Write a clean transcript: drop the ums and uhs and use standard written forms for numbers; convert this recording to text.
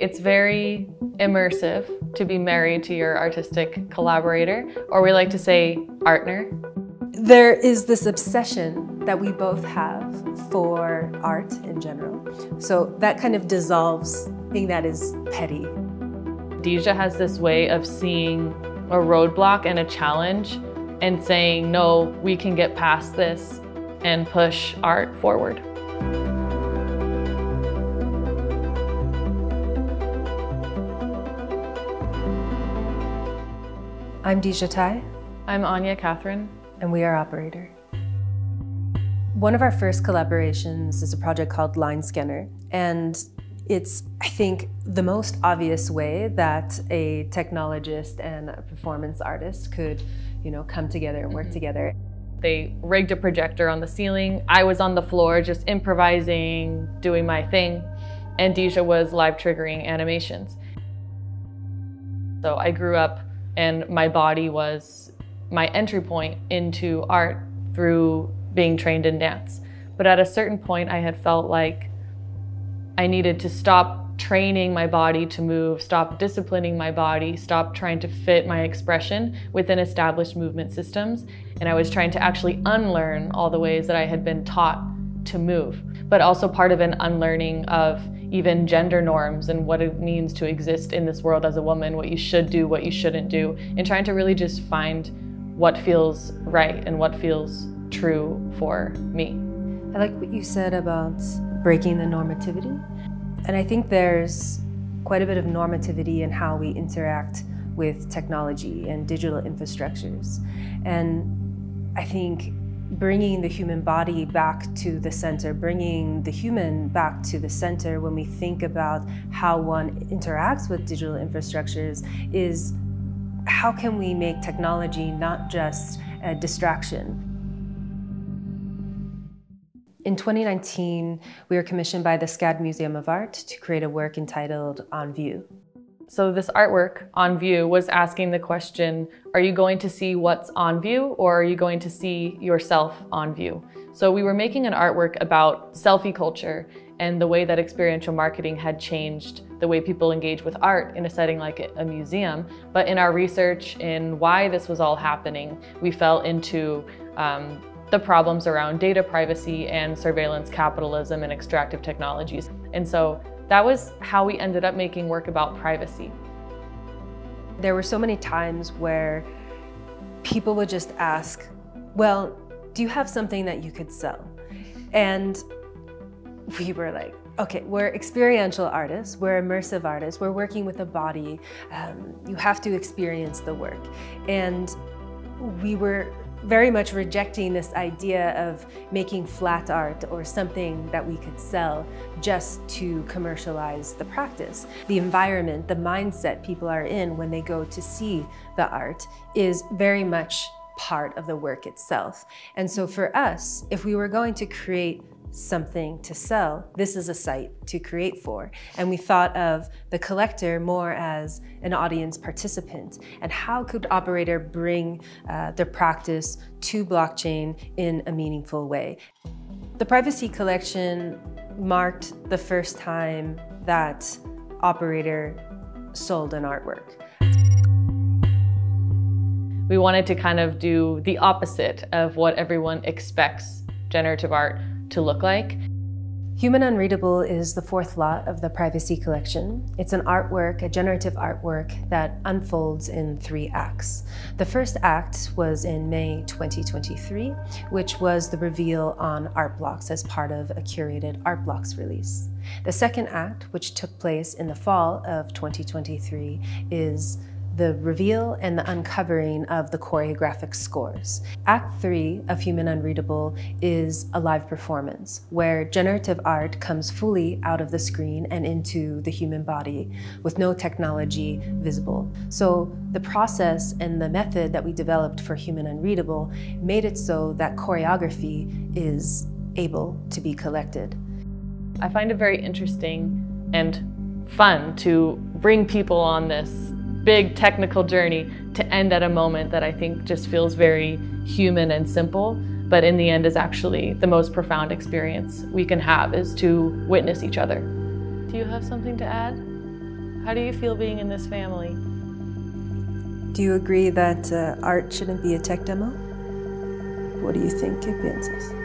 It's very immersive to be married to your artistic collaborator, or we like to say partner. There is this obsession that we both have for art in general. So that kind of dissolves anything that is petty. Dejha has this way of seeing a roadblock and a challenge and saying, no, we can get past this and push art forward. I'm Dejha. I'm Ania Catherine. And we are Operator. One of our first collaborations is a project called Line Scanner. And it's, I think, the most obvious way that a technologist and a performance artist could, come together and work together. They rigged a projector on the ceiling. I was on the floor just improvising, doing my thing. And Dejha was live triggering animations. So I grew up and my body was my entry point into art through being trained in dance. But at a certain point, I had felt like I needed to stop training my body to move, stop disciplining my body, stop trying to fit my expression within established movement systems. And I was trying to actually unlearn all the ways that I had been taught to move, but also part of an unlearning of even gender norms and what it means to exist in this world as a woman, what you should do, what you shouldn't do, and trying to really just find what feels right and what feels true for me. I like what you said about breaking the normativity. And I think there's quite a bit of normativity in how we interact with technology and digital infrastructures. And I think bringing the human body back to the center, bringing the human back to the center when we think about how one interacts with digital infrastructures is how can we make technology not just a distraction? In 2019, we were commissioned by the SCAD Museum of Art to create a work entitled On View. So this artwork, On View, was asking the question, are you going to see what's on view, or are you going to see yourself on view? So we were making an artwork about selfie culture and the way that experiential marketing had changed the way people engage with art in a setting like a museum. But in our research in why this was all happening, we fell into the problems around data privacy and surveillance capitalism and extractive technologies. And so that was how we ended up making work about privacy. There were so many times where people would just ask, well, do you have something that you could sell? And we were like, okay, we're experiential artists, we're immersive artists, we're working with a body, you have to experience the work. And we were very much rejecting this idea of making flat art or something that we could sell just to commercialize the practice. The environment, the mindset people are in when they go to see the art is very much part of the work itself. And so for us, if we were going to create something to sell, this is a site to create for. And we thought of the collector more as an audience participant. And how could Operator bring their practice to blockchain in a meaningful way? The privacy collection marked the first time that Operator sold an artwork. We wanted to kind of do the opposite of what everyone expects generative art to look like. Human Unreadable is the fourth lot of the privacy collection. It's an artwork, a generative artwork that unfolds in 3 acts. The first act was in May 2023, which was the reveal on Art Blocks as part of a curated Art Blocks release. The second act, which took place in the fall of 2023, is the reveal and the uncovering of the choreographic scores. Act 3 of Human Unreadable is a live performance where generative art comes fully out of the screen and into the human body with no technology visible. So the process and the method that we developed for Human Unreadable made it so that choreography is able to be collected. I find it very interesting and fun to bring people on this big technical journey to end at a moment that I think just feels very human and simple, but in the end is actually the most profound experience we can have, is to witness each other. Do you have something to add? How do you feel being in this family? Do you agree that art shouldn't be a tech demo? What do you think, ¿Qué piensas?